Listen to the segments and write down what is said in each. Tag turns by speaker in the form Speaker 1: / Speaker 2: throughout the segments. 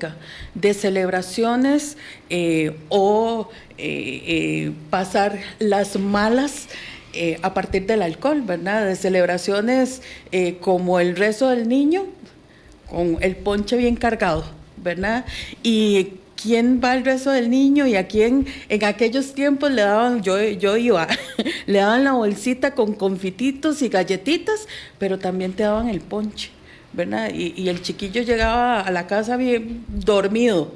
Speaker 1: dinámica de celebraciones o pasar las malas a partir del alcohol, ¿verdad? De celebraciones como el rezo del niño, con el ponche bien cargado, ¿verdad? Y quién va al rezo del niño y a quién en aquellos tiempos le daban, yo iba, le daban la bolsita con confititos y galletitas, pero también te daban el ponche, ¿verdad? Y el chiquillo llegaba a la casa bien dormido,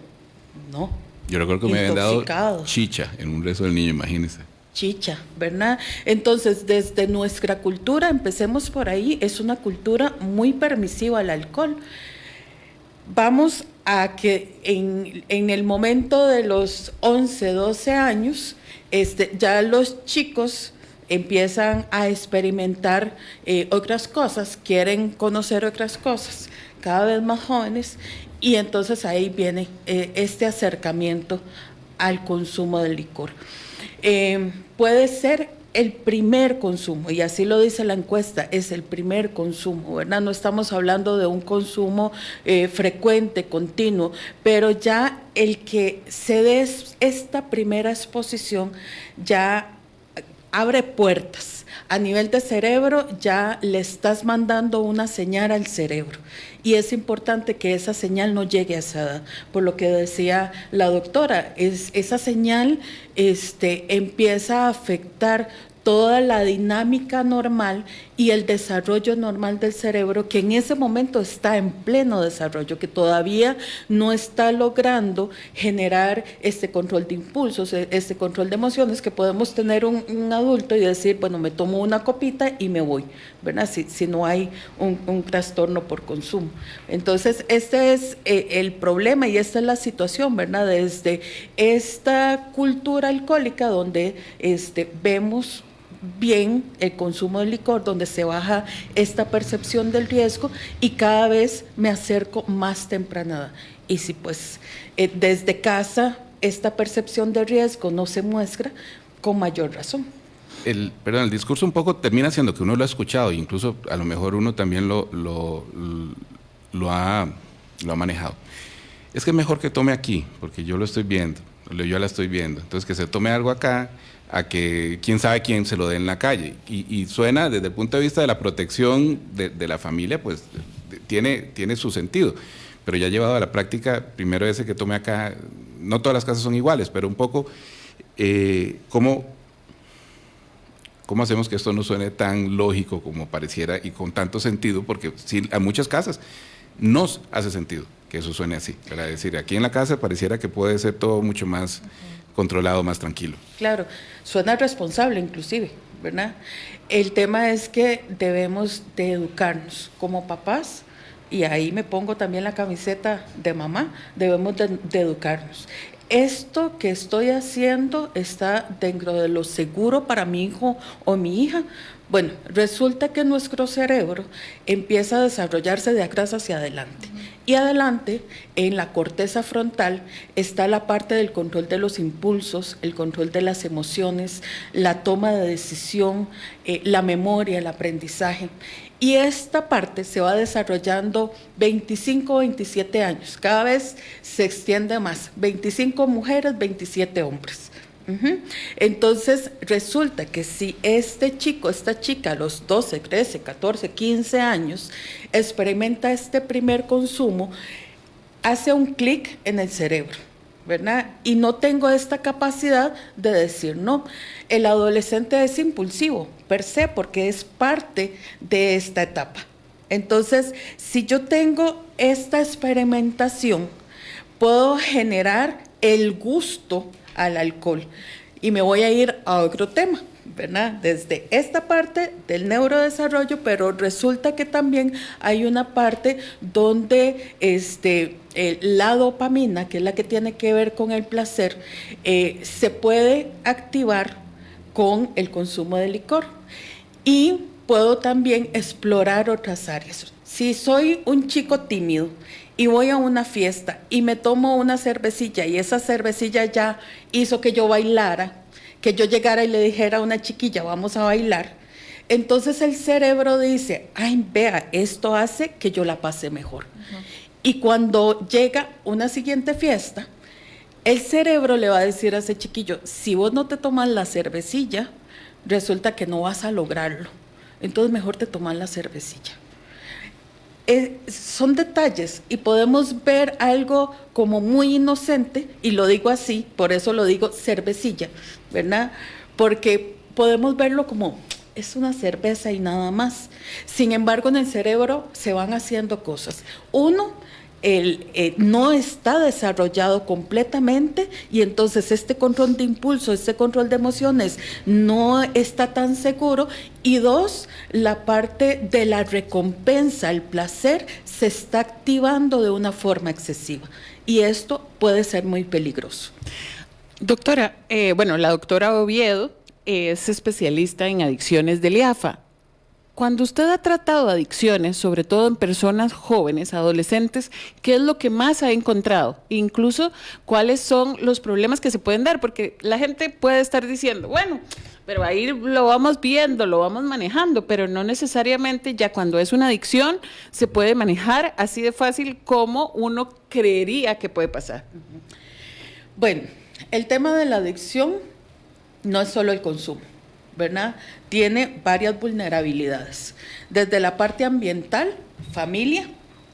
Speaker 1: no.
Speaker 2: Yo recuerdo que me habían dado chicha en un rezo del niño, imagínense.
Speaker 1: Chicha, ¿verdad? Entonces, desde nuestra cultura, empecemos por ahí, es una cultura muy permisiva al alcohol. Vamos a que en el momento de los 11, 12 años, ya los chicos empiezan a experimentar otras cosas, quieren conocer otras cosas, cada vez más jóvenes, y entonces ahí viene este acercamiento al consumo del licor. Puede ser el primer consumo, y así lo dice la encuesta, es el primer consumo, ¿verdad? No estamos hablando de un consumo frecuente, continuo, pero ya el que se dé esta primera exposición ya abre puertas. A nivel de cerebro ya le estás mandando una señal al cerebro y es importante que esa señal no llegue a esa edad. Por lo que decía la doctora, esa señal empieza a afectar toda la dinámica normal y el desarrollo normal del cerebro, que en ese momento está en pleno desarrollo, que todavía no está logrando generar este control de impulsos, este control de emociones que podemos tener un adulto y decir, bueno, me tomo una copita y me voy, ¿verdad? Si no hay un trastorno por consumo. Entonces, este es el problema y esta es la situación, ¿verdad? Desde esta cultura alcohólica donde vemos bien el consumo de licor, donde se baja esta percepción del riesgo y cada vez me acerco más temprana edad. Y si pues desde casa esta percepción de riesgo no se muestra, con mayor razón.
Speaker 2: El discurso un poco termina siendo que uno lo ha escuchado, e incluso a lo mejor uno también lo ha manejado. Es que es mejor que tome aquí, porque yo lo estoy viendo, yo la estoy viendo, entonces que se tome algo acá, a que quién sabe quién se lo dé en la calle. Y suena desde el punto de vista de la protección de la familia, pues tiene su sentido. Pero ya llevado a la práctica, primero ese que tome acá, no todas las casas son iguales, pero un poco, ¿cómo hacemos que esto no suene tan lógico como pareciera y con tanto sentido? Porque sí, a muchas casas nos hace sentido que eso suene así. Es decir, aquí en la casa pareciera que puede ser todo mucho más controlado, más tranquilo.
Speaker 1: Claro, suena responsable inclusive, ¿verdad? El tema es que debemos de educarnos como papás, y ahí me pongo también la camiseta de mamá, debemos de educarnos. Esto que estoy haciendo está dentro de lo seguro para mi hijo o mi hija. Bueno, resulta que nuestro cerebro empieza a desarrollarse de atrás hacia adelante. Y adelante, en la corteza frontal, está la parte del control de los impulsos, el control de las emociones, la toma de decisión, la memoria, el aprendizaje. Y esta parte se va desarrollando 25, 27 años. Cada vez se extiende más. 25 mujeres, 27 hombres. Entonces resulta que si este chico, esta chica a los 12, 13, 14, 15 años experimenta este primer consumo, hace un clic en el cerebro, ¿verdad? Y no tengo esta capacidad de decir no. El adolescente es impulsivo per se porque es parte de esta etapa. Entonces, si yo tengo esta experimentación, puedo generar el gusto al alcohol. Y me voy a ir a otro tema, ¿verdad? Desde esta parte del neurodesarrollo, pero resulta que también hay una parte donde la dopamina, que es la que tiene que ver con el placer, se puede activar con el consumo de licor. Y puedo también explorar otras áreas. Si soy un chico tímido y voy a una fiesta y me tomo una cervecilla y esa cervecilla ya hizo que yo bailara, que yo llegara y le dijera a una chiquilla, vamos a bailar, entonces el cerebro dice, ay, vea, esto hace que yo la pase mejor. Y cuando llega una siguiente fiesta, el cerebro le va a decir a ese chiquillo, si vos no te tomas la cervecilla, resulta que no vas a lograrlo. Entonces mejor te tomas la cervecilla. Son detalles y podemos ver algo como muy inocente, y lo digo así, por eso lo digo cervecilla, ¿verdad? Porque podemos verlo como es una cerveza y nada más. Sin embargo, en el cerebro se van haciendo cosas. Uno, no está desarrollado completamente y entonces este control de impulso, este control de emociones no está tan seguro. Y dos, la parte de la recompensa, el placer, se está activando de una forma excesiva y esto puede ser muy peligroso.
Speaker 3: Doctora, bueno, la doctora Oviedo es especialista en adicciones del IAFA. Cuando usted ha tratado adicciones, sobre todo en personas jóvenes, adolescentes, ¿qué es lo que más ha encontrado? Incluso, ¿cuáles son los problemas que se pueden dar? Porque la gente puede estar diciendo, bueno, pero ahí lo vamos viendo, lo vamos manejando, pero no necesariamente ya cuando es una adicción se puede manejar así de fácil como uno creería que puede pasar.
Speaker 1: Bueno, el tema de la adicción no es solo el consumo, ¿verdad? Tiene varias vulnerabilidades, desde la parte ambiental, familia,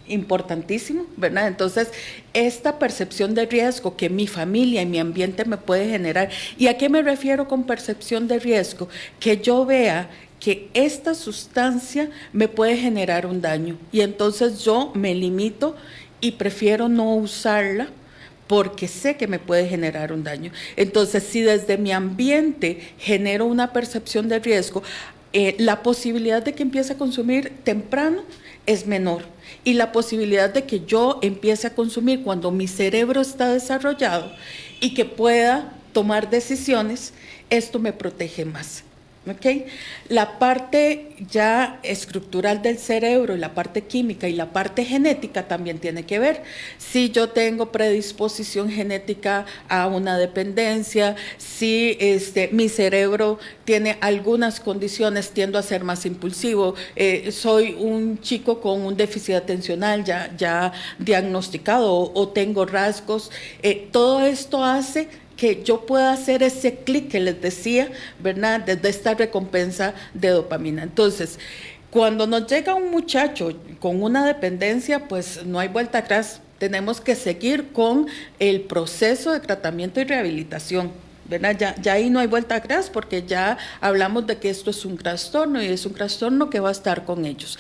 Speaker 1: importantísimo, ¿verdad? Entonces, esta percepción de riesgo que mi familia y mi ambiente me puede generar, ¿y a qué me refiero con percepción de riesgo? Que yo vea que esta sustancia me puede generar un daño y entonces yo me limito y prefiero no usarla porque sé que me puede generar un daño. Entonces, si desde mi ambiente genero una percepción de riesgo, la posibilidad de que empiece a consumir temprano es menor. Y la posibilidad de que yo empiece a consumir cuando mi cerebro está desarrollado y que pueda tomar decisiones, esto me protege más. ¿Okay? La parte ya estructural del cerebro y la parte química y la parte genética también tiene que ver. Si yo tengo predisposición genética a una dependencia, si mi cerebro tiene algunas condiciones, tiendo a ser más impulsivo, soy un chico con un déficit atencional ya diagnosticado o tengo rasgos, todo esto hace que yo pueda hacer ese clic que les decía, ¿verdad? Desde esta recompensa de dopamina. Entonces, cuando nos llega un muchacho con una dependencia, pues no hay vuelta atrás. Tenemos que seguir con el proceso de tratamiento y rehabilitación, ¿verdad? Ya ahí no hay vuelta atrás porque ya hablamos de que esto es un trastorno y es un trastorno que va a estar con ellos.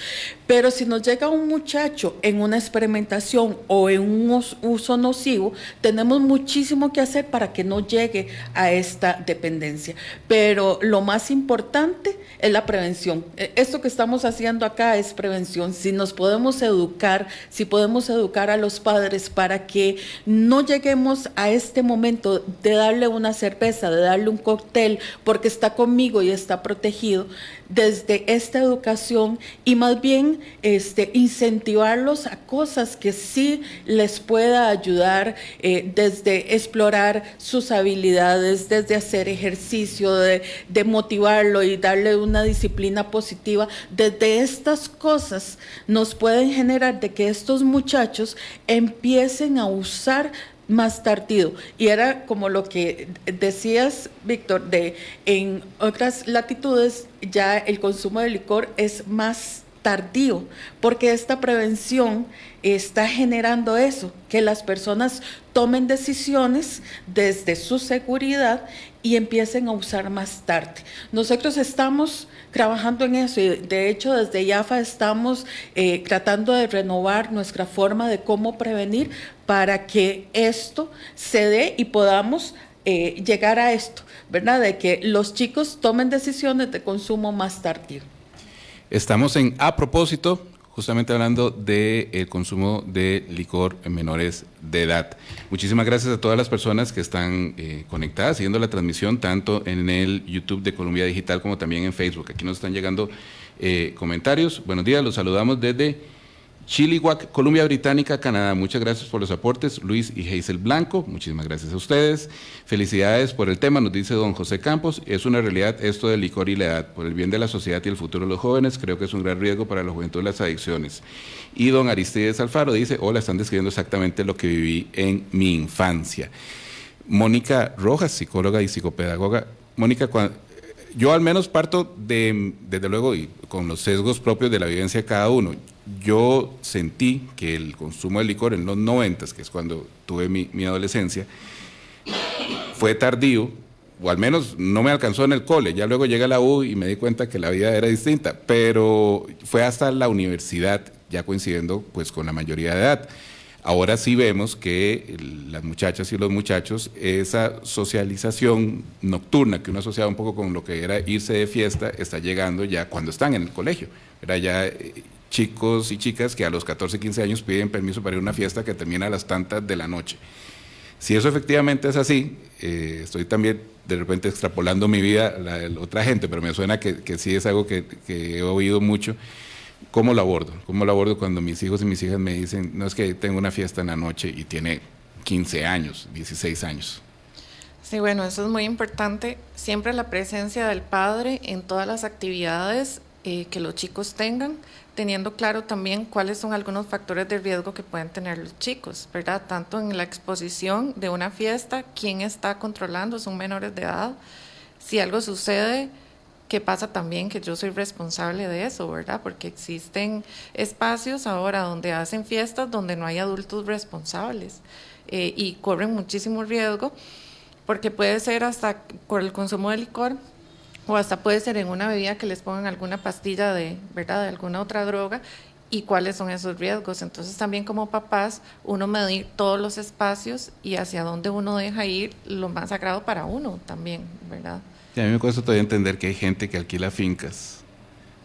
Speaker 1: Pero si nos llega un muchacho en una experimentación o en un uso nocivo, tenemos muchísimo que hacer para que no llegue a esta dependencia. Pero lo más importante es la prevención. Esto que estamos haciendo acá es prevención. Si nos podemos educar, si podemos educar a los padres para que no lleguemos a este momento de darle una cerveza, de darle un cóctel, porque está conmigo y está protegido, desde esta educación y más bien incentivarlos a cosas que sí les pueda ayudar, desde explorar sus habilidades, desde hacer ejercicio, de motivarlo y darle una disciplina positiva. Desde estas cosas nos pueden generar de que estos muchachos empiecen a usar más tardío. Y era como lo que decías, Víctor, en otras latitudes ya el consumo de licor es más tardío, porque esta prevención está generando eso, que las personas tomen decisiones desde su seguridad y empiecen a usar más tarde. Nosotros estamos trabajando en eso y de hecho desde IAFA estamos tratando de renovar nuestra forma de cómo prevenir para que esto se dé y podamos llegar a esto, ¿verdad? De que los chicos tomen decisiones de consumo más tardío.
Speaker 2: Estamos en A Propósito, justamente hablando del consumo de licor en menores de edad. Muchísimas gracias a todas las personas que están conectadas, siguiendo la transmisión, tanto en el YouTube de Colombia Digital como también en Facebook. Aquí nos están llegando comentarios. Buenos días, los saludamos desde Chilliwack, Columbia Británica, Canadá. Muchas gracias por los aportes, Luis y Hazel Blanco. Muchísimas gracias a ustedes. Felicidades por el tema, nos dice don José Campos. Es una realidad esto del licor y la edad. Por el bien de la sociedad y el futuro de los jóvenes, creo que es un gran riesgo para la juventud las adicciones. Y don Aristides Alfaro dice, hola, están describiendo exactamente lo que viví en mi infancia. Mónica Rojas, psicóloga y psicopedagoga. Mónica, yo al menos parto desde luego, y con los sesgos propios de la vivencia de cada uno. Yo sentí que el consumo de licor en los 90, que es cuando tuve mi adolescencia, fue tardío, o al menos no me alcanzó en el cole. Ya luego llegué a la U y me di cuenta que la vida era distinta, pero fue hasta la universidad, ya coincidiendo pues con la mayoría de edad. Ahora sí vemos que las muchachas y los muchachos, esa socialización nocturna que uno asociaba un poco con lo que era irse de fiesta, está llegando ya cuando están en el colegio. Era ya chicos y chicas que a los 14, 15 años piden permiso para ir a una fiesta que termina a las tantas de la noche. Si eso efectivamente es así, estoy también de repente extrapolando mi vida a la de otra gente, pero me suena que sí es algo que he oído mucho. ¿Cómo lo abordo? ¿Cómo lo abordo cuando mis hijos y mis hijas me dicen, no, es que tengo una fiesta en la noche y tiene 15 años, 16 años?
Speaker 4: Sí, bueno, eso es muy importante. Siempre la presencia del padre en todas las actividades que los chicos tengan, teniendo claro también cuáles son algunos factores de riesgo que pueden tener los chicos, ¿verdad? Tanto en la exposición de una fiesta, quién está controlando, son menores de edad. Si algo sucede, ¿qué pasa también? Que yo soy responsable de eso, ¿verdad? Porque existen espacios ahora donde hacen fiestas donde no hay adultos responsables y corren muchísimo riesgo, porque puede ser hasta por el consumo de licor, o hasta puede ser en una bebida que les pongan alguna pastilla ¿verdad? De alguna otra droga, y cuáles son esos riesgos. Entonces también como papás, uno medir todos los espacios y hacia dónde uno deja ir lo más sagrado para uno también, ¿verdad?
Speaker 2: Sí, a mí me cuesta todavía entender que hay gente que alquila fincas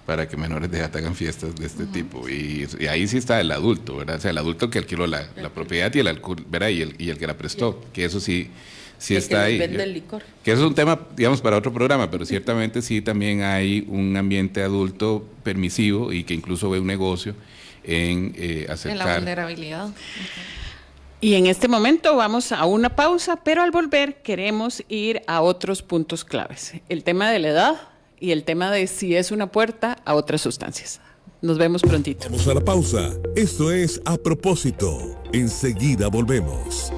Speaker 2: para que menores de edad hagan fiestas de este tipo, y ahí sí está el adulto, ¿verdad? O sea, el adulto que alquiló la propiedad y el alcohol, ¿verdad? Y el que la prestó, que eso sí está ahí.
Speaker 1: Vende el licor.
Speaker 2: Que eso es un tema, digamos, para otro programa, pero ciertamente sí también hay un ambiente adulto permisivo y que incluso ve un negocio en acercar.
Speaker 4: En la vulnerabilidad.
Speaker 3: Y en este momento vamos a una pausa, pero al volver queremos ir a otros puntos claves. El tema de la edad y el tema de si es una puerta a otras sustancias. Nos vemos prontito.
Speaker 5: Vamos a la pausa. Esto es A Propósito. Enseguida volvemos.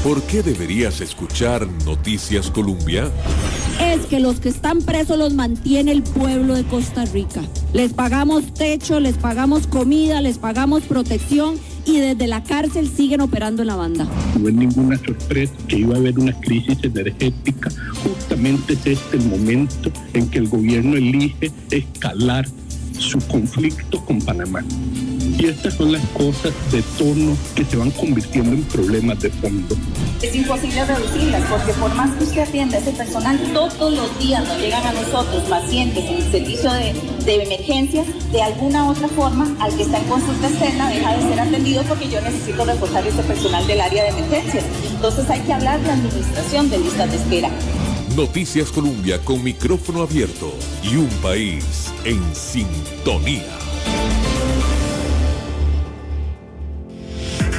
Speaker 5: ¿Por qué deberías escuchar Noticias Colombia?
Speaker 6: Es que los que están presos los mantiene el pueblo de Costa Rica. Les pagamos techo, les pagamos comida, les pagamos protección y desde la cárcel siguen operando en la banda.
Speaker 7: No es ninguna sorpresa que iba a haber una crisis energética. Justamente es este el momento en que el gobierno elige escalar su conflicto con Panamá. Y estas son las cosas de tono que se van convirtiendo en problemas de fondo.
Speaker 8: Es imposible reducirlas porque por más que usted atienda a ese personal, todos los días nos llegan a nosotros pacientes en el servicio de emergencias, de alguna otra forma, al que está en consulta externa deja de ser atendido porque yo necesito reforzar ese personal del área de emergencias. Entonces hay que hablar de administración de listas de espera.
Speaker 5: Noticias Colombia con micrófono abierto y un país en sintonía.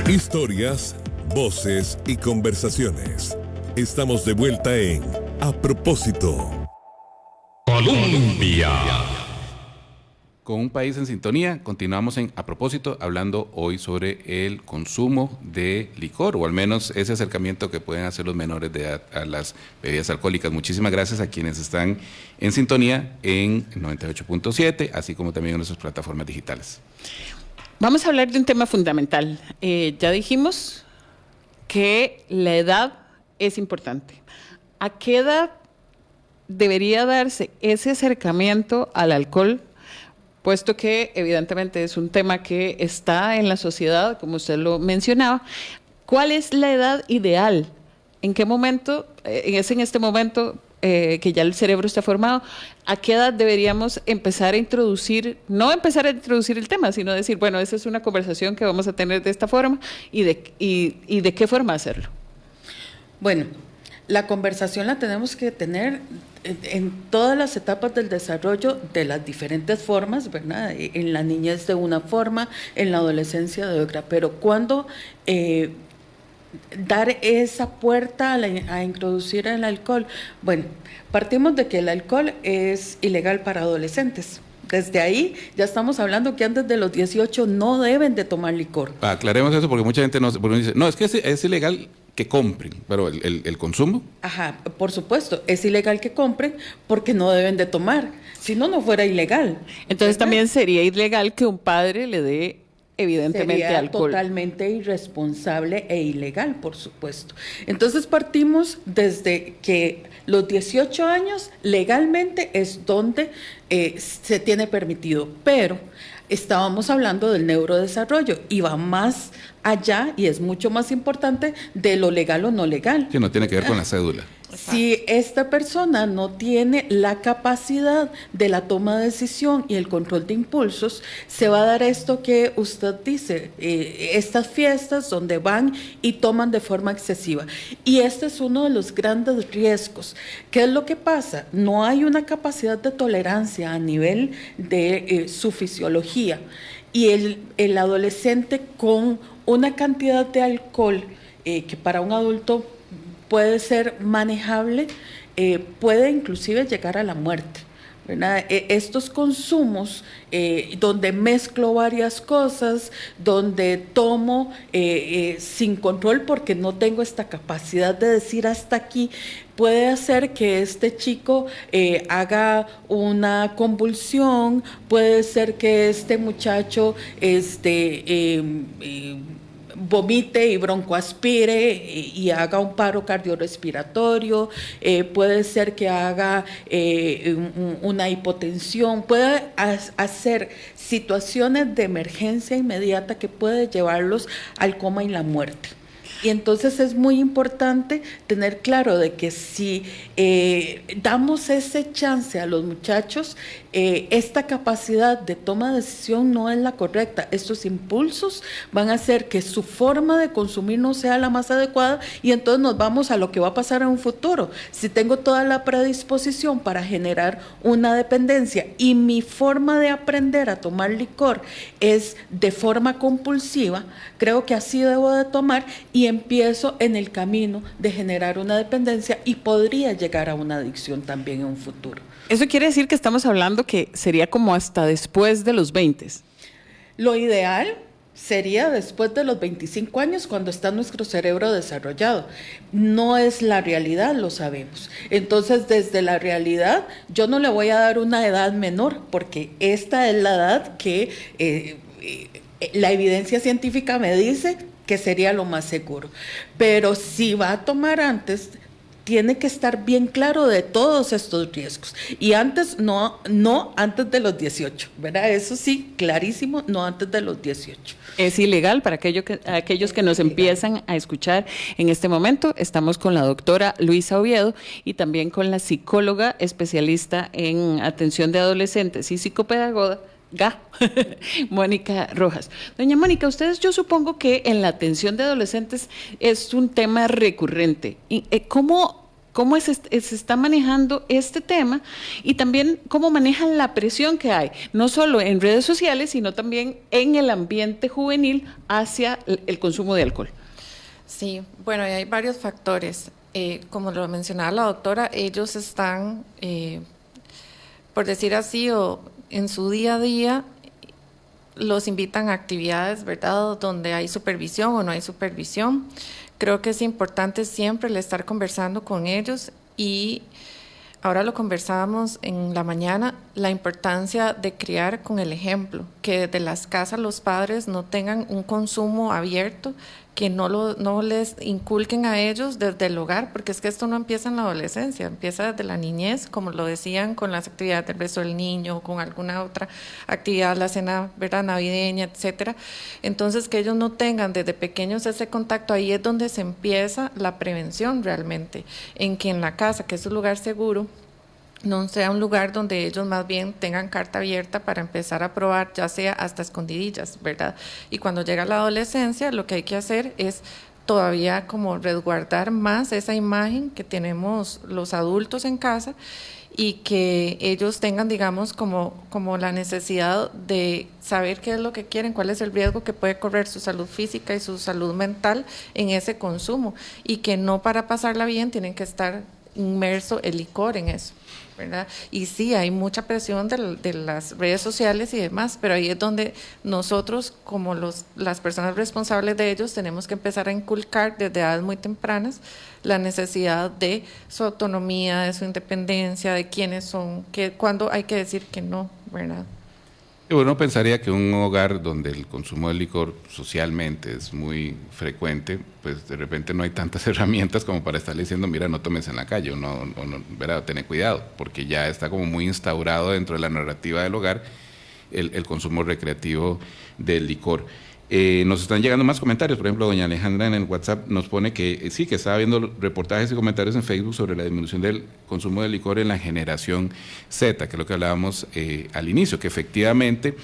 Speaker 5: Historias, voces y conversaciones. Estamos de vuelta en A Propósito.
Speaker 2: Colombia. Con un país en sintonía, continuamos en A Propósito, hablando hoy sobre el consumo de licor, o al menos ese acercamiento que pueden hacer los menores de edad a las bebidas alcohólicas. Muchísimas gracias a quienes están en sintonía en 98.7, así como también en nuestras plataformas digitales.
Speaker 3: Vamos a hablar de un tema fundamental. Ya dijimos que la edad es importante. ¿A qué edad debería darse ese acercamiento al alcohol? Puesto que evidentemente es un tema que está en la sociedad, como usted lo mencionaba. ¿Cuál es la edad ideal? ¿En qué momento? ¿Es en este momento que ya el cerebro está formado? ¿A qué edad deberíamos empezar a introducir, no empezar a introducir el tema, sino decir, bueno, esa es una conversación que vamos a tener de esta forma y de qué forma hacerlo?
Speaker 1: Bueno, la conversación la tenemos que tener en todas las etapas del desarrollo de las diferentes formas, ¿verdad? En la niñez de una forma, en la adolescencia de otra, pero cuando dar esa puerta a introducir el alcohol, bueno, partimos de que el alcohol es ilegal para adolescentes. Desde ahí ya estamos hablando que antes de los 18 no deben de tomar licor.
Speaker 2: Aclaremos eso porque mucha gente porque dice, no, es que es ilegal que compren, pero el consumo.
Speaker 1: Ajá, por supuesto, es ilegal que compren porque no deben de tomar, si no, no fuera ilegal.
Speaker 3: Entonces
Speaker 1: ¿verdad?
Speaker 3: también sería ilegal que un padre le dé evidentemente
Speaker 1: Sería
Speaker 3: alcohol.
Speaker 1: totalmente irresponsable e ilegal, por supuesto. Entonces partimos desde que los 18 años legalmente es donde se tiene permitido, pero estábamos hablando del neurodesarrollo y va más allá y es mucho más importante de lo legal o no legal.
Speaker 2: Sí, no tiene que ver con la cédula.
Speaker 1: Si esta persona no tiene la capacidad de la toma de decisión y el control de impulsos, se va a dar esto que usted dice, estas fiestas donde van y toman de forma excesiva. Y este es uno de los grandes riesgos. ¿Qué es lo que pasa? No hay una capacidad de tolerancia a nivel de su fisiología. Y el adolescente con una cantidad de alcohol que para un adulto puede ser manejable, puede inclusive llegar a la muerte, ¿verdad? Estos consumos donde mezclo varias cosas, donde tomo sin control porque no tengo esta capacidad de decir hasta aquí, puede hacer que este chico haga una convulsión, puede ser que este muchacho vomite y broncoaspire y haga un paro cardiorrespiratorio, puede ser que haga una hipotensión, puede hacer situaciones de emergencia inmediata que puede llevarlos al coma y la muerte. Y entonces es muy importante tener claro de que si damos ese chance a los muchachos, esta capacidad de toma de decisión no es la correcta. Estos impulsos van a hacer que su forma de consumir no sea la más adecuada y entonces nos vamos a lo que va a pasar en un futuro. Si tengo toda la predisposición para generar una dependencia y mi forma de aprender a tomar licor es de forma compulsiva, creo que así debo de tomar y empiezo en el camino de generar una dependencia y podría llegar a una adicción también en un futuro.
Speaker 3: Eso quiere decir que estamos hablando que sería como hasta después de los 20.
Speaker 1: Lo ideal sería después de los 25 años cuando está nuestro cerebro desarrollado. No es la realidad, lo sabemos. Entonces, desde la realidad, yo no le voy a dar una edad menor porque esta es la edad que la evidencia científica me dice que sería lo más seguro. Pero si va a tomar antes, tiene que estar bien claro de todos estos riesgos. Y antes, no antes de los 18, ¿verdad? Eso sí, clarísimo, no antes de los 18.
Speaker 3: Es ilegal para aquellos que nos empiezan a escuchar en este momento. Estamos con la doctora Luisa Oviedo y también con la psicóloga especialista en atención de adolescentes y psicopedagoga, Mónica Rojas. Doña Mónica, ustedes, yo supongo que en la atención de adolescentes es un tema recurrente. ¿Cómo se está manejando este tema y también cómo manejan la presión que hay, no solo en redes sociales, sino también en el ambiente juvenil hacia el consumo de alcohol?
Speaker 4: Sí, bueno, hay varios factores. Como lo mencionaba la doctora, ellos están, por decir así, o en su día a día, los invitan a actividades, ¿verdad?, donde hay supervisión o no hay supervisión. Creo que es importante siempre el estar conversando con ellos y ahora lo conversábamos en la mañana, la importancia de criar con el ejemplo, que desde las casas los padres no tengan un consumo abierto, que no les inculquen a ellos desde el hogar, porque es que esto no empieza en la adolescencia, empieza desde la niñez, como lo decían, con las actividades del beso del niño, con alguna otra actividad, la cena, ¿verdad?, navideña, etcétera. Entonces, que ellos no tengan desde pequeños ese contacto, ahí es donde se empieza la prevención realmente, en que en la casa, que es un lugar seguro, no sea un lugar donde ellos más bien tengan carta abierta para empezar a probar, ya sea hasta escondidillas, ¿verdad? Y cuando llega la adolescencia, lo que hay que hacer es todavía como resguardar más esa imagen que tenemos los adultos en casa y que ellos tengan, digamos, como la necesidad de saber qué es lo que quieren, cuál es el riesgo que puede correr su salud física y su salud mental en ese consumo, y que no para pasarla bien tienen que estar inmerso el licor en eso, ¿verdad? Y sí, hay mucha presión de las redes sociales y demás, pero ahí es donde nosotros, como las personas responsables de ellos, tenemos que empezar a inculcar desde edades muy tempranas la necesidad de su autonomía, de su independencia, de quiénes son, cuándo hay que decir que no, ¿verdad?
Speaker 2: Y uno pensaría que un hogar donde el consumo de licor socialmente es muy frecuente, pues de repente no hay tantas herramientas como para estarle diciendo, mira, no tomes en la calle, o no, ¿verdad? Tener cuidado, porque ya está como muy instaurado dentro de la narrativa del hogar el consumo recreativo del licor. Nos están llegando más comentarios. Por ejemplo, doña Alejandra en el WhatsApp nos pone que sí, que estaba viendo reportajes y comentarios en Facebook sobre la disminución del consumo de licor en la generación Z, que es lo que hablábamos al inicio, que efectivamente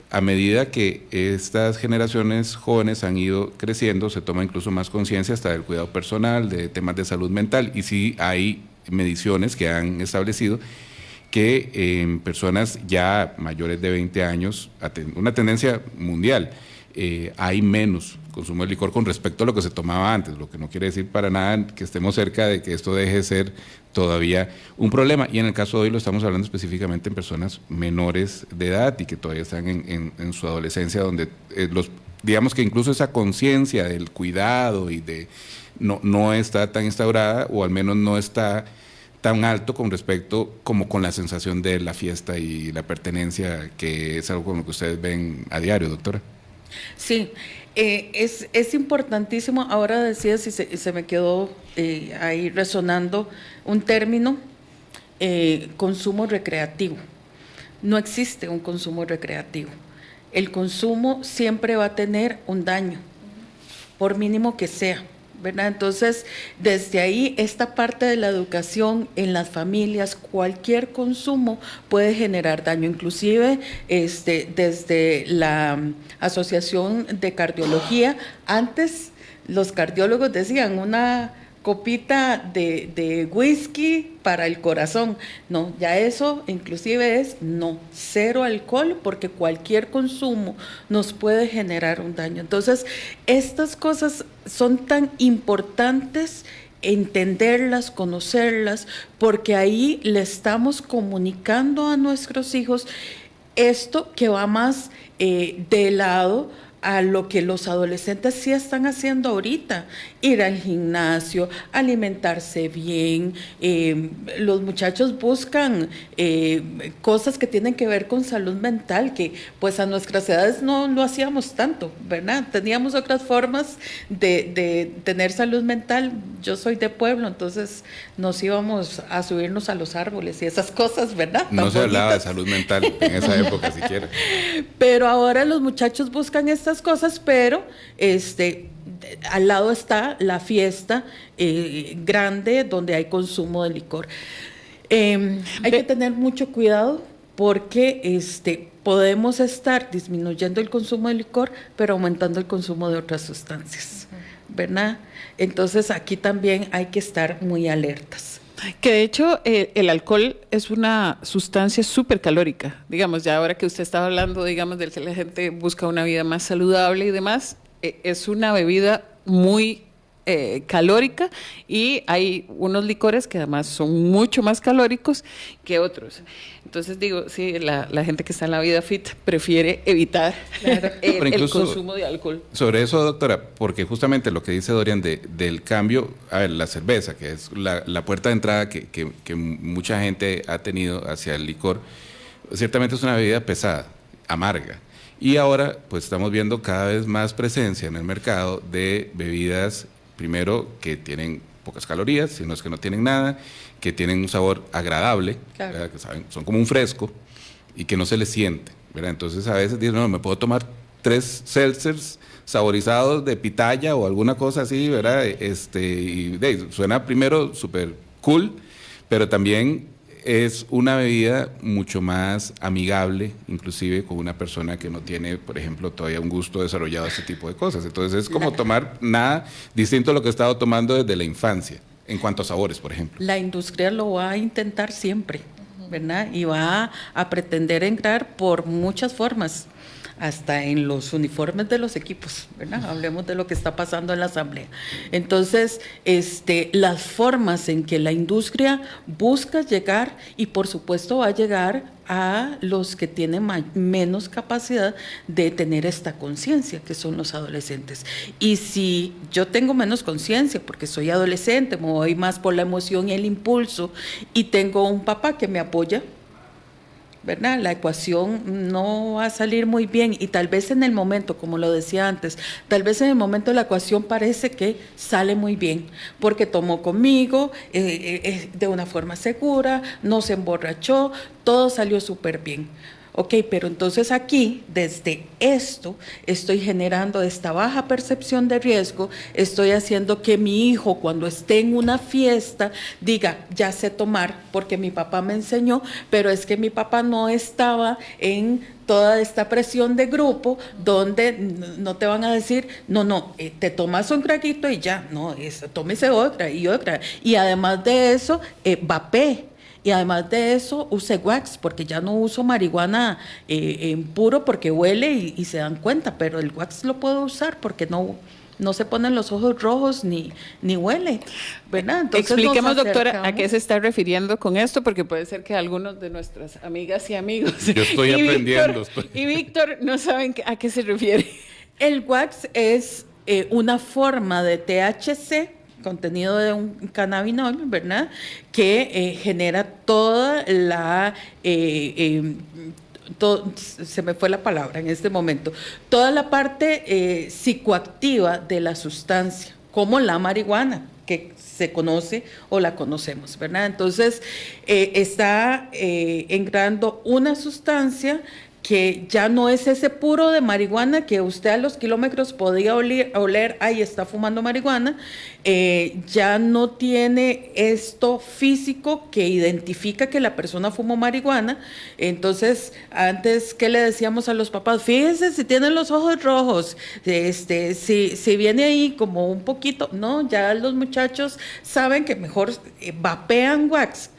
Speaker 2: a medida que estas generaciones jóvenes han ido creciendo, se toma incluso más conciencia hasta del cuidado personal, de temas de salud mental, y sí hay mediciones que han establecido que en personas ya mayores de 20 años, una tendencia mundial, hay menos consumo de licor con respecto a lo que se tomaba antes, lo que no quiere decir para nada que estemos cerca de que esto deje de ser todavía un problema, y en el caso de hoy lo estamos hablando específicamente en personas menores de edad y que todavía están en su adolescencia, donde digamos que incluso esa conciencia del cuidado y de no está tan instaurada, o al menos no está tan alto con respecto como con la sensación de la fiesta y la pertenencia, que es algo con lo que ustedes ven a diario, doctora.
Speaker 1: Sí, es importantísimo. Ahora decías, y se me quedó ahí resonando un término, consumo recreativo. No existe un consumo recreativo. El consumo siempre va a tener un daño, por mínimo que sea, ¿verdad? Entonces, desde ahí, esta parte de la educación en las familias, cualquier consumo puede generar daño, inclusive desde la Asociación de Cardiología, antes los cardiólogos decían una copita de whisky para el corazón. No, ya eso inclusive es cero alcohol, porque cualquier consumo nos puede generar un daño. Entonces, estas cosas son tan importantes entenderlas, conocerlas, porque ahí le estamos comunicando a nuestros hijos esto que va más de lado a lo que los adolescentes sí están haciendo ahorita: ir al gimnasio, alimentarse bien. Los muchachos buscan cosas que tienen que ver con salud mental, que pues a nuestras edades no lo hacíamos tanto, ¿verdad? Teníamos otras formas de tener salud mental. Yo soy de pueblo, entonces nos íbamos a subirnos a los árboles y esas cosas, ¿verdad?
Speaker 2: No
Speaker 1: Tan
Speaker 2: se hablaba de
Speaker 1: bonitas.
Speaker 2: salud mental en esa época siquiera.
Speaker 1: Pero ahora los muchachos buscan estas cosas, pero al lado está la fiesta grande donde hay consumo de licor. Hay que tener mucho cuidado, porque podemos estar disminuyendo el consumo de licor, pero aumentando el consumo de otras sustancias, ¿verdad? Entonces aquí también hay que estar muy alertas.
Speaker 3: Que de hecho el alcohol es una sustancia súper calórica. Digamos, ya ahora que usted estaba hablando, digamos, del que la gente busca una vida más saludable y demás, es una bebida muy calórica, y hay unos licores que además son mucho más calóricos que otros. Entonces digo, sí, la gente que está en la vida fit prefiere evitar el consumo de alcohol.
Speaker 2: Sobre eso, doctora, porque justamente lo que dice Dorian del cambio, a ver, la cerveza, que es la puerta de entrada que mucha gente ha tenido hacia el licor, ciertamente es una bebida pesada, amarga. Y ahora pues estamos viendo cada vez más presencia en el mercado de bebidas, primero, que tienen pocas calorías, si no es que no tienen nada, que tienen un sabor agradable, claro, que saben, son como un fresco y que no se les siente, ¿verdad? Entonces a veces dicen, no, me puedo tomar 3 seltzers saborizados de pitaya o alguna cosa así, ¿verdad? Suena primero súper cool, pero también es una bebida mucho más amigable, inclusive con una persona que no tiene, por ejemplo, todavía un gusto desarrollado a este tipo de cosas. Entonces es como tomar nada distinto a lo que he estado tomando desde la infancia, en cuanto a sabores, por ejemplo.
Speaker 1: La industria lo va a intentar siempre, ¿verdad? Y va a pretender entrar por muchas formas, hasta en los uniformes de los equipos, ¿verdad? Hablemos de lo que está pasando en la Asamblea. Entonces, las formas en que la industria busca llegar, y por supuesto va a llegar a los que tienen menos capacidad de tener esta conciencia, que son los adolescentes. Y si yo tengo menos conciencia, porque soy adolescente, me voy más por la emoción y el impulso, y tengo un papá que me apoya, ¿verdad? La ecuación no va a salir muy bien, y tal vez en el momento, como lo decía antes, tal vez en el momento la ecuación parece que sale muy bien, porque tomó conmigo de una forma segura, no se emborrachó, todo salió súper bien. Ok, pero entonces aquí, desde esto, estoy generando esta baja percepción de riesgo, estoy haciendo que mi hijo, cuando esté en una fiesta, diga, ya sé tomar porque mi papá me enseñó, pero es que mi papá no estaba en toda esta presión de grupo donde no te van a decir, no, te tomas un traguito y ya, no, tómese otra, y además de eso, vapé. Y además de eso, use wax, porque ya no uso marihuana en puro porque huele y se dan cuenta, pero el wax lo puedo usar porque no se ponen los ojos rojos ni huele, ¿verdad? Entonces
Speaker 3: expliquemos, doctora, a qué se está refiriendo con esto, porque puede ser que algunos de nuestras amigas y amigos
Speaker 2: yo estoy aprendiendo.
Speaker 3: Y Víctor no saben a qué se refiere.
Speaker 1: El wax es una forma de THC, contenido de un cannabinol, ¿verdad? Que genera toda la... se me fue la palabra en este momento, toda la parte psicoactiva de la sustancia, como la marihuana, que se conoce o la conocemos, ¿verdad? Entonces, está entrando una sustancia que ya no es ese puro de marihuana que usted a los kilómetros podía oler, ahí está fumando marihuana, ya no tiene esto físico que identifica que la persona fumó marihuana. Entonces, antes, ¿qué le decíamos a los papás? Fíjense si tienen los ojos rojos, si viene ahí como un poquito, no, ya los muchachos saben que mejor vapean wax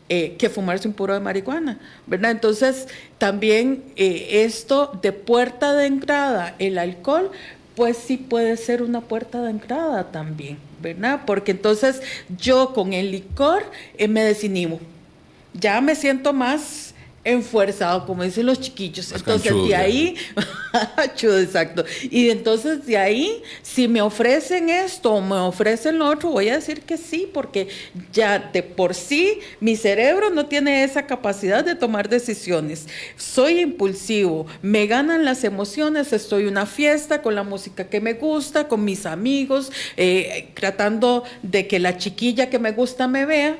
Speaker 1: que fumarse un puro de marihuana, ¿verdad? Entonces, también esto de puerta de entrada, el alcohol, pues sí puede ser una puerta de entrada también, ¿verdad? Porque entonces yo con el licor me desinhibo, ya me siento más enfuerzado, como dicen los chiquillos.
Speaker 2: Más
Speaker 1: Entonces
Speaker 2: canchudo,
Speaker 1: de ahí, chudo, exacto. Y entonces de ahí, si me ofrecen esto o me ofrecen lo otro, voy a decir que sí, porque ya de por sí mi cerebro no tiene esa capacidad de tomar decisiones. Soy impulsivo, me ganan las emociones, estoy en una fiesta con la música que me gusta, con mis amigos, tratando de que la chiquilla que me gusta me vea,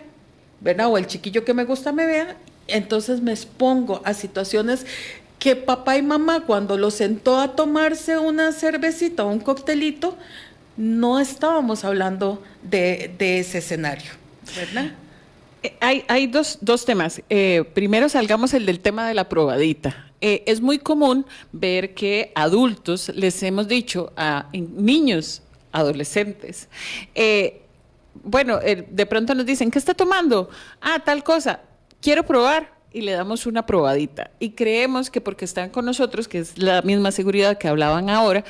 Speaker 1: ¿verdad? O el chiquillo que me gusta me vea. Entonces me expongo a situaciones que papá y mamá, cuando los sentó a tomarse una cervecita o un coctelito, no estábamos hablando de ese escenario, ¿verdad?
Speaker 3: Hay dos temas. Primero salgamos el del tema de la probadita. Es muy común ver que adultos les hemos dicho a niños, adolescentes, bueno, de pronto nos dicen, ¿qué está tomando? Ah, tal cosa. Quiero probar, y le damos una probadita. Y creemos que porque están con nosotros, que es la misma seguridad que hablaban ahora,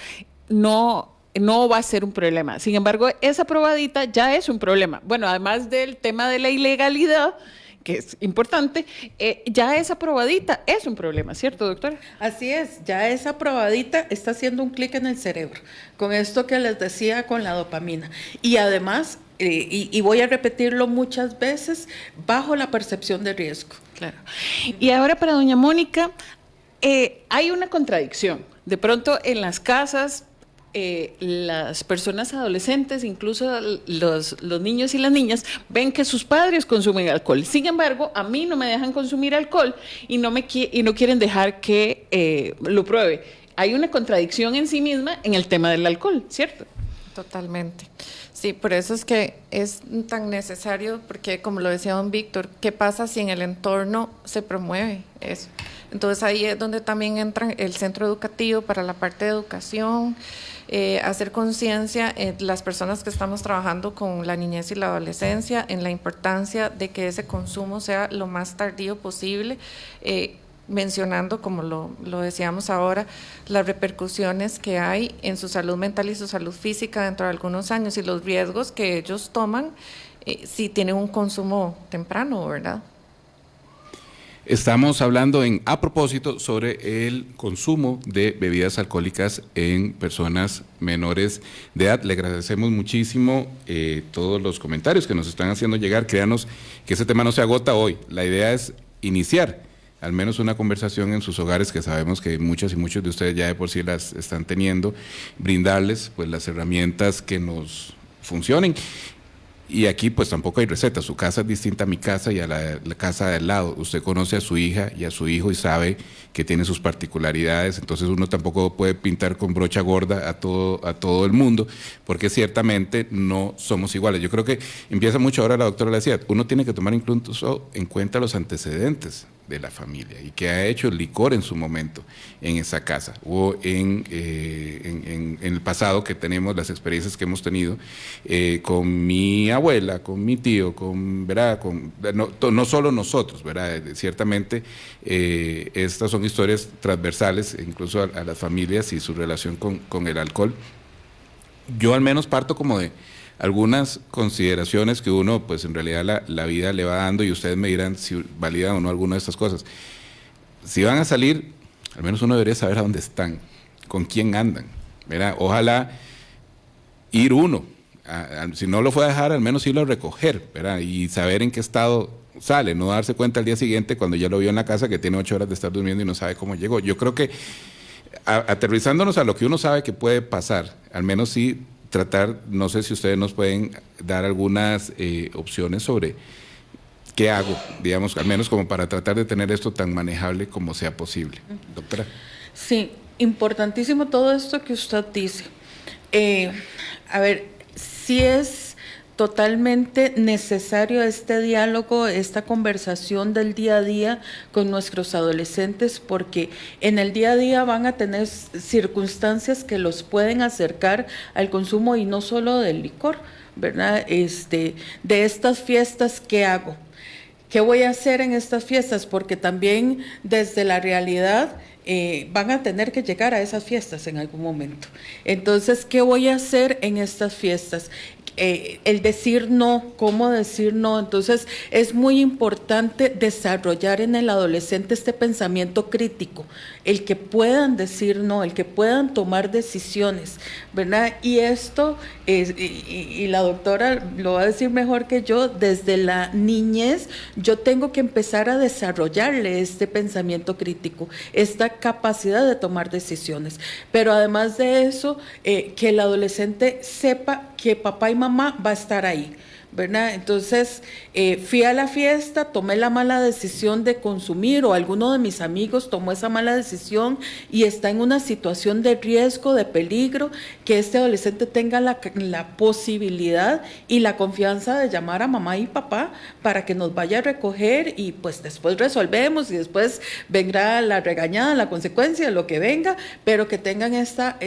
Speaker 3: no va a ser un problema. Sin embargo, esa probadita ya es un problema. Bueno, además del tema de la ilegalidad, que es importante, ya esa probadita es un problema, ¿cierto, doctora?
Speaker 1: Así es, ya esa probadita está haciendo un clic en el cerebro, con esto que les decía, con la dopamina. Y además, y voy a repetirlo muchas veces, bajo la percepción de riesgo.
Speaker 3: Claro. Y ahora para doña Mónica, hay una contradicción. De pronto en las casas, las personas adolescentes, incluso los niños y las niñas, ven que sus padres consumen alcohol. Sin embargo, a mí no me dejan consumir alcohol y no quieren dejar que lo pruebe. Hay una contradicción en sí misma en el tema del alcohol, ¿cierto?
Speaker 4: Totalmente. Sí, por eso es que es tan necesario, porque como lo decía don Víctor, ¿qué pasa si en el entorno se promueve eso? Entonces ahí es donde también entra el centro educativo para la parte de educación, hacer conciencia en las personas que estamos trabajando con la niñez y la adolescencia en la importancia de que ese consumo sea lo más tardío posible, mencionando, como lo decíamos ahora, las repercusiones que hay en su salud mental y su salud física dentro de algunos años y los riesgos que ellos toman si tienen un consumo temprano, ¿verdad?
Speaker 2: Estamos hablando a propósito sobre el consumo de bebidas alcohólicas en personas menores de edad. Le agradecemos muchísimo todos los comentarios que nos están haciendo llegar. Créanos que ese tema no se agota hoy. La idea es iniciar al menos una conversación en sus hogares, que sabemos que muchas y muchos de ustedes ya de por sí las están teniendo, brindarles pues las herramientas que nos funcionen. Y aquí pues tampoco hay receta, su casa es distinta a mi casa y a la casa de al lado. Usted conoce a su hija y a su hijo y sabe que tiene sus particularidades, entonces uno tampoco puede pintar con brocha gorda a todo el mundo, porque ciertamente no somos iguales. Yo creo que empieza mucho, ahora la doctora le decía, uno tiene que tomar incluso en cuenta los antecedentes de la familia y que ha hecho el licor en su momento en esa casa o en el pasado, que tenemos las experiencias que hemos tenido con mi abuela, con mi tío, ¿verdad? No solo nosotros, ¿verdad? Ciertamente estas son historias transversales incluso a las familias y su relación con el alcohol. Yo al menos parto como de algunas consideraciones que uno, pues en realidad la vida le va dando, y ustedes me dirán si validan o no alguna de estas cosas. Si van a salir, al menos uno debería saber a dónde están, con quién andan, ¿verdad? Ojalá ir uno, si no lo fue a dejar, al menos irlo a recoger, ¿verdad? Y saber en qué estado sale, no darse cuenta al día siguiente cuando ya lo vio en la casa que tiene 8 horas de estar durmiendo y no sabe cómo llegó. Yo creo que aterrizándonos a lo que uno sabe que puede pasar, al menos sí tratar, no sé si ustedes nos pueden dar algunas opciones sobre qué hago, digamos, al menos como para tratar de tener esto tan manejable como sea posible. Doctora.
Speaker 1: Sí, importantísimo todo esto que usted dice. A ver, sí es totalmente necesario este diálogo, esta conversación del día a día con nuestros adolescentes, porque en el día a día van a tener circunstancias que los pueden acercar al consumo, y no solo del licor, ¿verdad? De estas fiestas, ¿qué hago? ¿Qué voy a hacer en estas fiestas? Porque también desde la realidad van a tener que llegar a esas fiestas en algún momento. Entonces, ¿qué voy a hacer en estas fiestas? El decir no, cómo decir no. Entonces es muy importante desarrollar en el adolescente este pensamiento crítico, el que puedan decir no, el que puedan tomar decisiones, ¿verdad? Y esto, y la doctora lo va a decir mejor que yo, desde la niñez yo tengo que empezar a desarrollarle este pensamiento crítico, esta capacidad de tomar decisiones. Pero además de eso, que el adolescente sepa que papá y mamá va a estar ahí, ¿verdad? Entonces, fui a la fiesta, tomé la mala decisión de consumir, o alguno de mis amigos tomó esa mala decisión y está en una situación de riesgo, de peligro, que este adolescente tenga la posibilidad y la confianza de llamar a mamá y papá para que nos vaya a recoger, y pues después resolvemos, y después vendrá la regañada, la consecuencia, lo que venga, pero que tengan esta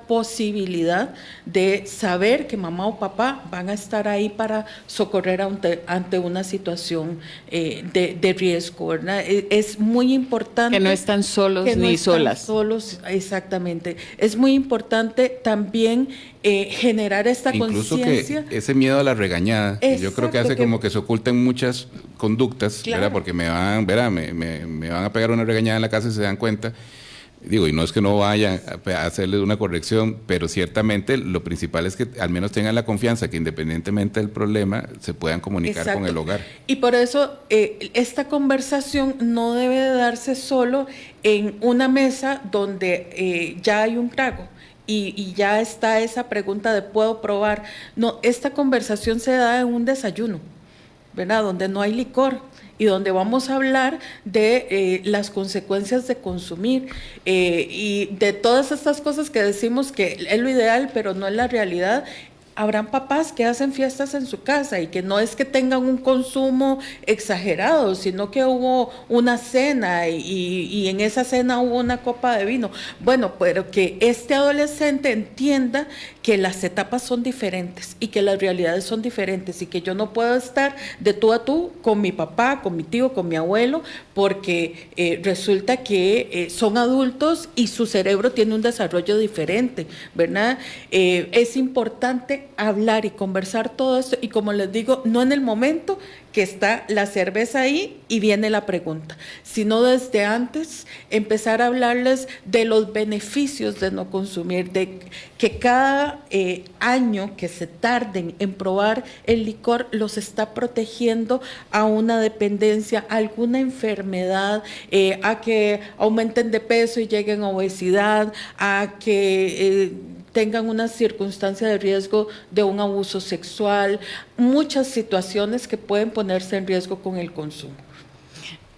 Speaker 1: posibilidad de saber que mamá o papá van a estar ahí para socorrer ante una situación de riesgo, ¿verdad? Es muy importante.
Speaker 3: Que no están solos ni solas.
Speaker 1: Solos, exactamente. Es muy importante también generar esta conciencia.
Speaker 2: Incluso que ese miedo a la regañada, yo creo que hace como que se oculten muchas conductas, claro, ¿verdad? Porque me van a pegar una regañada en la casa y se dan cuenta. Digo, y no es que no vayan a hacerle una corrección, pero ciertamente lo principal es que al menos tengan la confianza que independientemente del problema se puedan comunicar. Exacto. Con el hogar.
Speaker 1: Y por eso esta conversación no debe de darse solo en una mesa donde ya hay un trago y ya está esa pregunta de ¿puedo probar? No, esta conversación se da en un desayuno, ¿verdad? Donde no hay licor, y donde vamos a hablar de las consecuencias de consumir y de todas estas cosas que decimos que es lo ideal, pero no es la realidad. habrán papás que hacen fiestas en su casa y que no es que tengan un consumo exagerado, sino que hubo una cena y en esa cena hubo una copa de vino. Bueno, pero que este adolescente entienda que las etapas son diferentes y que las realidades son diferentes y que yo no puedo estar de tú a tú con mi papá, con mi tío, con mi abuelo, porque resulta que son adultos y su cerebro tiene un desarrollo diferente, ¿verdad? Es importante hablar y conversar todo esto y, como les digo, no en el momento que está la cerveza ahí y viene la pregunta, sino desde antes empezar a hablarles de los beneficios de no consumir, de que cada año que se tarden en probar el licor los está protegiendo a una dependencia, a alguna enfermedad, a que aumenten de peso y lleguen a obesidad, a que tengan una circunstancia de riesgo de un abuso sexual, muchas situaciones que pueden ponerse en riesgo con el consumo.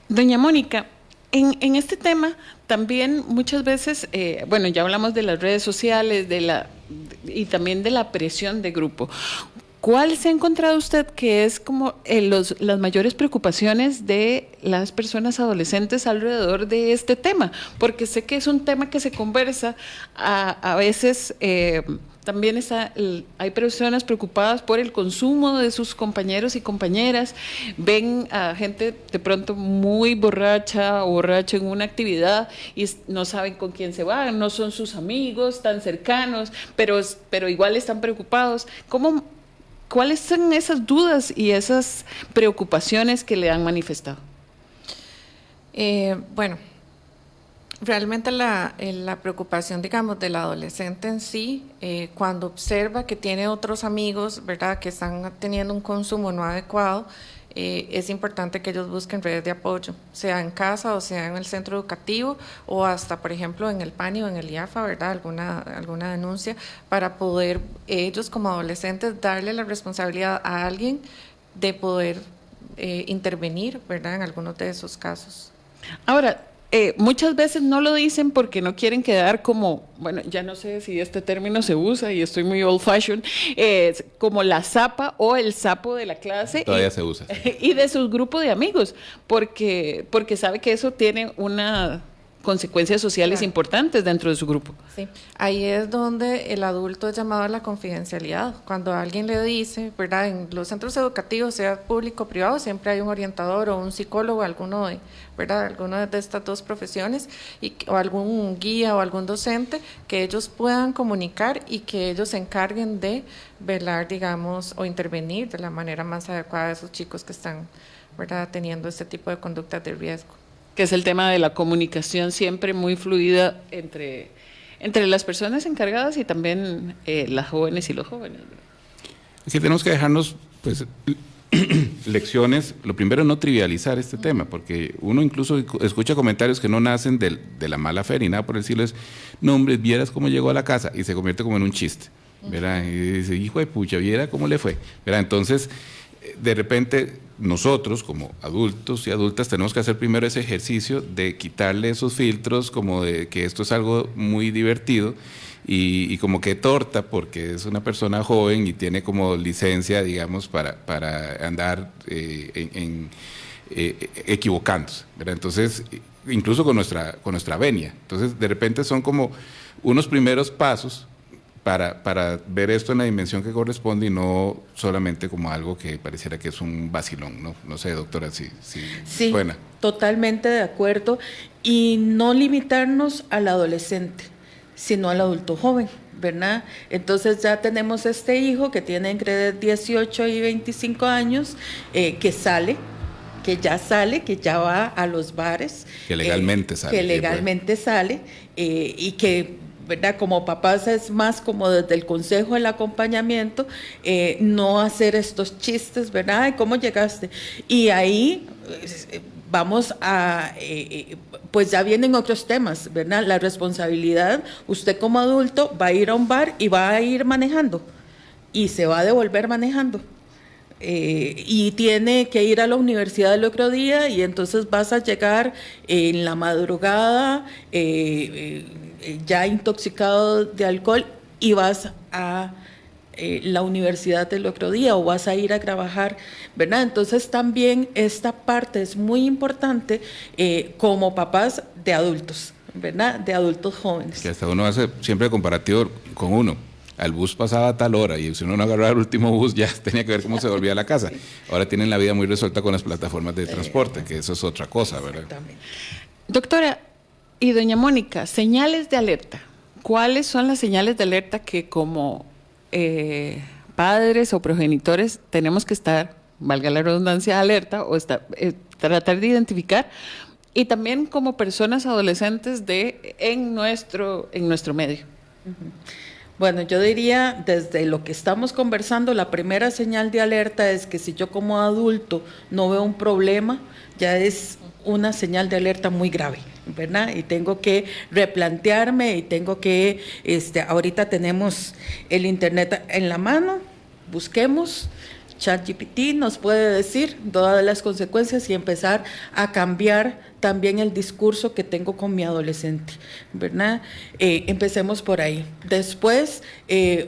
Speaker 3: Doña Mónica, en este tema también muchas veces, bueno, ya hablamos de las redes sociales y también de la presión de grupo. ¿Cuál se ha encontrado usted que es como las mayores preocupaciones de las personas adolescentes alrededor de este tema? Porque sé que es un tema que se conversa, a veces también hay personas preocupadas por el consumo de sus compañeros y compañeras, ven a gente de pronto muy borracha o borracho en una actividad y no saben con quién se van, no son sus amigos tan cercanos, pero igual están preocupados. ¿Cuáles son esas dudas y esas preocupaciones que le han manifestado?
Speaker 4: Bueno, realmente la preocupación, digamos, del adolescente en sí, cuando observa que tiene otros amigos, ¿verdad?, que están teniendo un consumo no adecuado, es importante que ellos busquen redes de apoyo, sea en casa o sea en el centro educativo o hasta, por ejemplo, en el PANI o en el IAFA, ¿verdad?, alguna denuncia, para poder ellos como adolescentes darle la responsabilidad a alguien de poder intervenir, ¿verdad?, en algunos de esos casos.
Speaker 3: Ahora, muchas veces no lo dicen porque no quieren quedar como, bueno, ya no sé si este término se usa y estoy muy old fashion, como la zapa o el sapo de la clase.
Speaker 2: Todavía se usa. Sí.
Speaker 3: Y de su grupo de amigos, porque sabe que eso tiene una consecuencias sociales importantes dentro de su grupo.
Speaker 4: Sí, ahí es donde el adulto es llamado a la confidencialidad. Cuando alguien le dice, ¿verdad?, en los centros educativos, sea público o privado, siempre hay un orientador o un psicólogo, alguna de estas dos profesiones, o algún guía o algún docente que ellos puedan comunicar y que ellos se encarguen de velar, digamos, o intervenir de la manera más adecuada de esos chicos que están, ¿verdad?, teniendo este tipo de conductas de riesgo.
Speaker 3: Que es el tema de la comunicación siempre muy fluida entre las personas encargadas y también las jóvenes y los jóvenes.
Speaker 2: Es que tenemos que dejarnos, pues, lecciones. Lo primero es no trivializar este tema, porque uno incluso escucha comentarios que no nacen de la mala fe ni nada por el estilo. Es, no, hombre, vieras cómo llegó a la casa, y se convierte como en un chiste, ¿verdad? Y dice, hijo de pucha, viera cómo le fue, ¿verdad? Entonces, de repente, nosotros como adultos y adultas tenemos que hacer primero ese ejercicio de quitarle esos filtros como de que esto es algo muy divertido y como que torta porque es una persona joven y tiene como licencia, digamos, para andar equivocándose, ¿verdad? Entonces, incluso con nuestra venia. Entonces, de repente son como unos primeros pasos para ver esto en la dimensión que corresponde y no solamente como algo que pareciera que es un vacilón, ¿no? No sé, doctora, si
Speaker 1: sí,
Speaker 2: buena.
Speaker 1: Totalmente de acuerdo. Y no limitarnos al adolescente, sino al adulto joven, ¿verdad? Entonces ya tenemos este hijo que tiene entre 18 y 25 años, que ya va a los bares.
Speaker 2: Que legalmente sale.
Speaker 1: Que legalmente sale y que, ¿verdad?, como papás es más como desde el consejo, el acompañamiento, no hacer estos chistes, ¿verdad?, Ay, ¿cómo llegaste? Y ahí vamos a, pues ya vienen otros temas, ¿verdad? La responsabilidad, usted como adulto va a ir a un bar y va a ir manejando y se va a devolver manejando. Y tiene que ir a la universidad el otro día y entonces vas a llegar en la madrugada ya intoxicado de alcohol y vas a la universidad el otro día o vas a ir a trabajar, ¿verdad? Entonces también esta parte es muy importante como papás de adultos, ¿verdad? De adultos jóvenes.
Speaker 2: Que hasta uno hace siempre comparativo con uno. Al bus pasaba a tal hora y si uno no agarraba el último bus ya tenía que ver cómo se volvía a la casa. Ahora tienen la vida muy resuelta con las plataformas de transporte, que eso es otra cosa, ¿verdad?
Speaker 1: Exactamente.
Speaker 3: Doctora y doña Mónica, señales de alerta. ¿Cuáles son las señales de alerta que como padres o progenitores tenemos que estar, valga la redundancia, alerta o tratar de identificar? Y también como personas adolescentes en nuestro medio.
Speaker 1: Bueno, yo diría, desde lo que estamos conversando, la primera señal de alerta es que si yo como adulto no veo un problema, ya es una señal de alerta muy grave, ¿verdad? Y tengo que replantearme y tengo que, ahorita tenemos el internet en la mano, busquemos. ChatGPT nos puede decir todas las consecuencias y empezar a cambiar también el discurso que tengo con mi adolescente, ¿verdad? Empecemos por ahí. Después,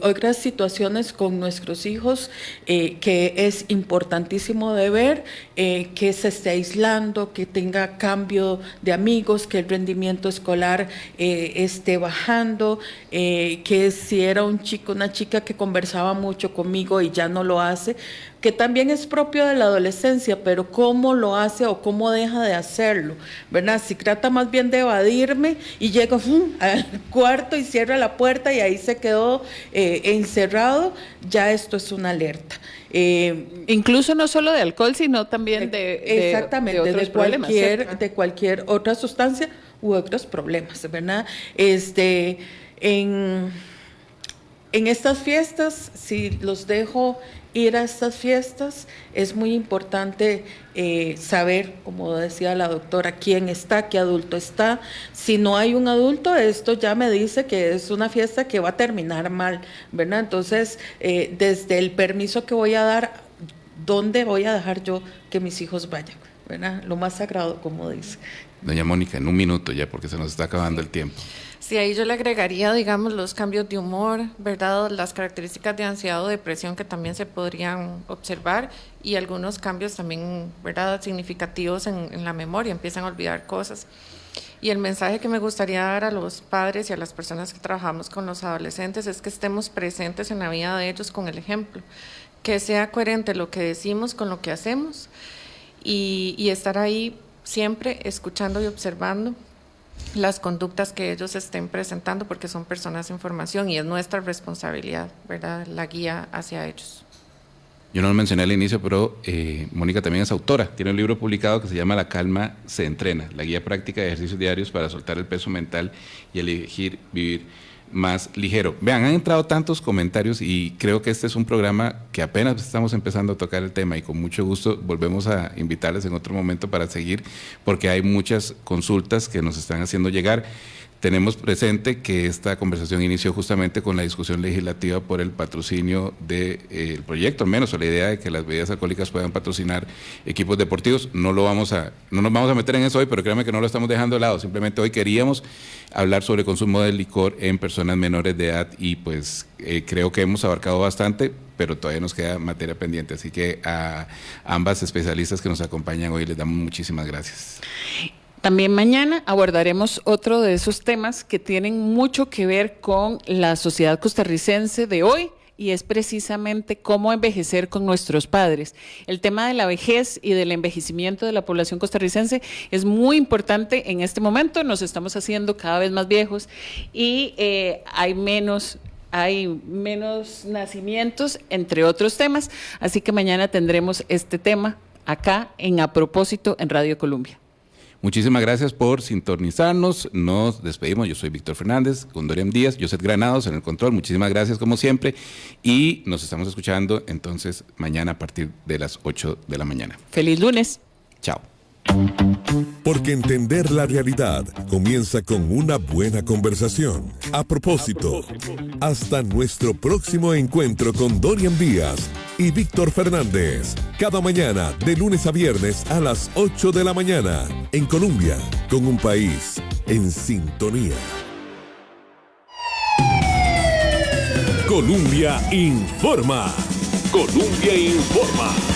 Speaker 1: otras situaciones con nuestros hijos que es importantísimo de ver, que se esté aislando, que tenga cambio de amigos, que el rendimiento escolar esté bajando, que si era un chico, una chica que conversaba mucho conmigo y ya no lo hace, que también es propio de la adolescencia, pero cómo lo hace o cómo deja de hacerlo, ¿verdad? Si trata más bien de evadirme y llega al cuarto y cierra la puerta y ahí se quedó encerrado, ya esto es una alerta.
Speaker 3: Incluso no solo de alcohol, sino también
Speaker 1: exactamente,
Speaker 3: de otros problemas,
Speaker 1: de cualquier otra sustancia u otros problemas, ¿verdad? En estas fiestas, si los dejo ir a estas fiestas, es muy importante saber, como decía la doctora, quién está, qué adulto está. Si no hay un adulto, esto ya me dice que es una fiesta que va a terminar mal, ¿verdad? Entonces, desde el permiso que voy a dar, ¿dónde voy a dejar yo que mis hijos vayan? ¿Verdad? Lo más sagrado, como dice.
Speaker 2: Doña Mónica, en un minuto ya, porque se nos está acabando el tiempo.
Speaker 4: Sí, ahí yo le agregaría, digamos, los cambios de humor, ¿verdad? Las características de ansiedad o depresión que también se podrían observar y algunos cambios también, ¿verdad?, significativos en la memoria, empiezan a olvidar cosas. Y el mensaje que me gustaría dar a los padres y a las personas que trabajamos con los adolescentes es que estemos presentes en la vida de ellos con el ejemplo, que sea coherente lo que decimos con lo que hacemos y estar ahí siempre escuchando y observando las conductas que ellos estén presentando, porque son personas en formación y es nuestra responsabilidad, ¿verdad?, la guía hacia ellos.
Speaker 2: Yo no lo mencioné al inicio, pero Mónica también es autora. Tiene un libro publicado que se llama La calma se entrena, la guía práctica de ejercicios diarios para soltar el peso mental y elegir vivir más ligero. Vean, han entrado tantos comentarios y creo que este es un programa que apenas estamos empezando a tocar el tema y con mucho gusto volvemos a invitarles en otro momento para seguir, porque hay muchas consultas que nos están haciendo llegar. Tenemos presente que esta conversación inició justamente con la discusión legislativa por el patrocinio del proyecto, al menos, o la idea de que las bebidas alcohólicas puedan patrocinar equipos deportivos. No nos vamos a meter en eso hoy, pero créanme que no lo estamos dejando de lado. Simplemente hoy queríamos hablar sobre consumo de licor en personas menores de edad y pues creo que hemos abarcado bastante, pero todavía nos queda materia pendiente. Así que a ambas especialistas que nos acompañan hoy les damos muchísimas gracias.
Speaker 3: También mañana abordaremos otro de esos temas que tienen mucho que ver con la sociedad costarricense de hoy y es precisamente cómo envejecer con nuestros padres. El tema de la vejez y del envejecimiento de la población costarricense es muy importante en este momento. Nos estamos haciendo cada vez más viejos y hay menos nacimientos, entre otros temas. Así que mañana tendremos este tema acá en A Propósito en Radio Colombia.
Speaker 2: Muchísimas gracias por sintonizarnos. Nos despedimos. Yo soy Víctor Fernández, con Dorian Díaz, José Granados en el control. Muchísimas gracias como siempre y nos estamos escuchando entonces mañana a partir de las 8 de la mañana.
Speaker 3: ¡Feliz lunes!
Speaker 2: Chao.
Speaker 5: Porque entender la realidad comienza con una buena conversación. A propósito, hasta nuestro próximo encuentro con Dorian Díaz y Víctor Fernández. Cada mañana, de lunes a viernes a las 8 de la mañana, en Colombia, con un país en sintonía. Colombia Informa. Colombia Informa.